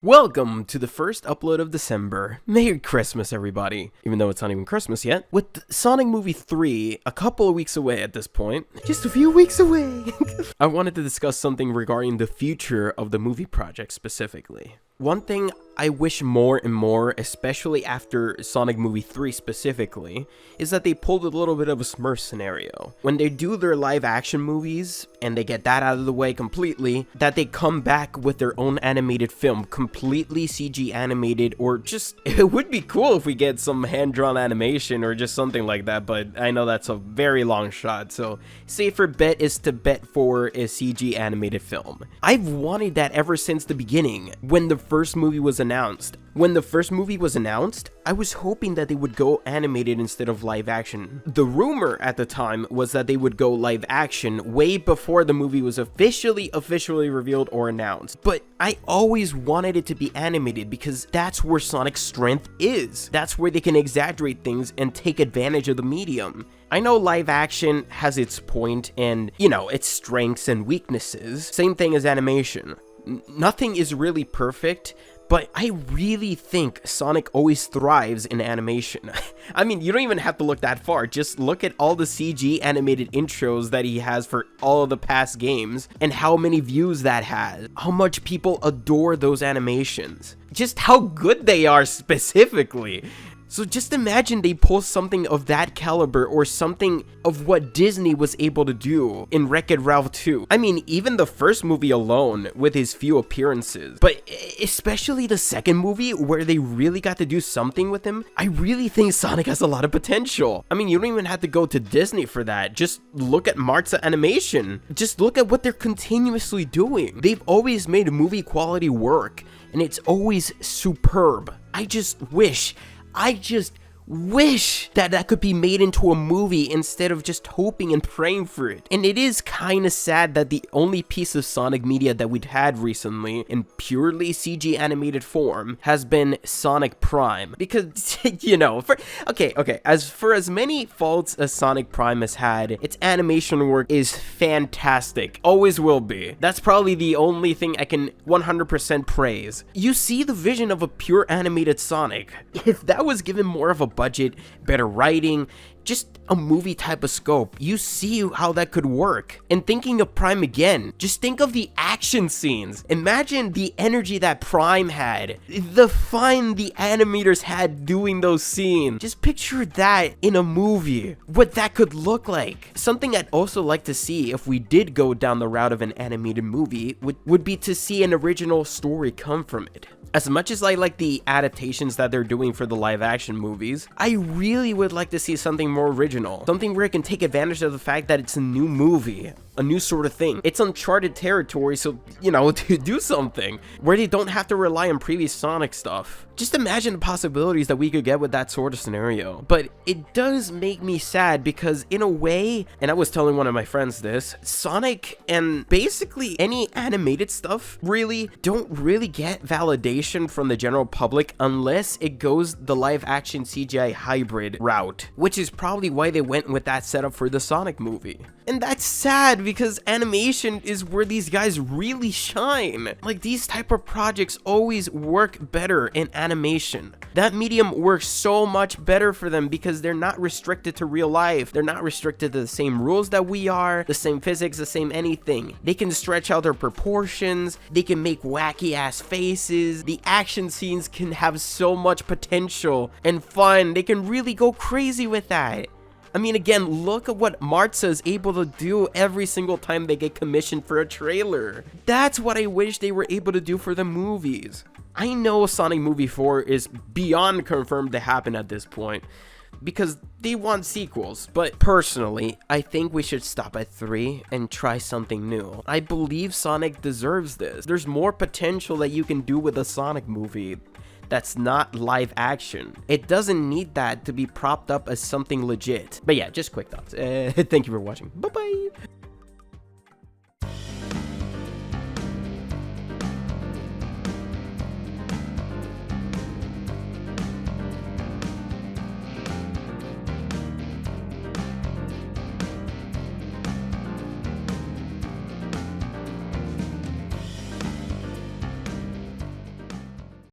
Welcome to the first upload of December. Merry Christmas, everybody. Even though it's not even Christmas yet. With Sonic Movie 3 a couple of weeks away at this point. Just a few weeks away. I wanted to discuss something regarding the future of the movie project specifically. One thing I wish more and more, especially after Sonic Movie 3 specifically, is that they pulled a little bit of a Smurf scenario. When they do their live action movies, and they get that out of the way completely, that they come back with their own animated film, completely CG animated, or just, it would be cool if we get some hand-drawn animation or just something like that, but I know that's a very long shot, so safer bet is to bet for a CG animated film. I've wanted that ever since the beginning, when the first movie was announced. When the first movie was announced, I was hoping that they would go animated instead of live action. The rumor at the time was that they would go live action way before the movie was officially revealed or announced. But I always wanted it to be animated because that's where Sonic's strength is. That's where they can exaggerate things and take advantage of the medium. I know live action has its point and, its strengths and weaknesses. Same thing as animation. Nothing is really perfect, but I really think Sonic always thrives in animation. I mean, you don't even have to look that far. Just look at all the CG animated intros that he has for all of the past games and how many views that has. How much people adore those animations. Just how good they are specifically. So just imagine they pull something of that caliber or something of what Disney was able to do in Wreck-It Ralph 2. I mean, even the first movie alone with his few appearances, but especially the second movie where they really got to do something with him, I really think Sonic has a lot of potential. I mean, you don't even have to go to Disney for that. Just look at Martha Animation. Just look at what they're continuously doing. They've always made movie quality work, and it's always superb. I just wish that could be made into a movie instead of just hoping and praying for it. And it is kind of sad that the only piece of Sonic media that we'd had recently in purely CG animated form has been Sonic Prime. Because, as many faults as Sonic Prime has had, its animation work is fantastic. Always will be. That's probably the only thing I can 100% praise. You see the vision of a pure animated Sonic. If that was given more of a budget, better writing, just a movie type of scope, you see how that could work. And thinking of Prime again, just think of the action scenes. Imagine the energy that Prime had, the fun the animators had doing those scenes. Just picture that in a movie, what that could look like. Something I'd also like to see if we did go down the route of an animated movie would be to see an original story come from it. As much as I like the adaptations that they're doing for the live action movies, I really would like to see something more original. Something where it can take advantage of the fact that it's a new movie, a new sort of thing. It's uncharted territory, so, to do something where they don't have to rely on previous Sonic stuff. Just imagine the possibilities that we could get with that sort of scenario. But it does make me sad because in a way, and I was telling one of my friends this, Sonic and basically any animated stuff really don't really get validation from the general public unless it goes the live action CGI hybrid route, which is probably why they went with that setup for the Sonic movie. And that's sad because animation is where these guys really shine. Like, these type of projects always work better in animation. That medium works so much better for them because they're not restricted to real life. They're not restricted to the same rules that we are, the same physics, the same anything. They can stretch out their proportions. They can make wacky ass faces. The action scenes can have so much potential and fun. They can really go crazy with that. I mean, again, look at what Martha is able to do every single time they get commissioned for a trailer. That's what I wish they were able to do for the movies. I know Sonic Movie 4 is beyond confirmed to happen at this point because they want sequels, but personally, I think we should stop at 3 and try something new. I believe Sonic deserves this. There's more potential that you can do with a Sonic movie that's not live action. It doesn't need that to be propped up as something legit. But yeah, just quick thoughts. Thank you for watching. Bye-bye.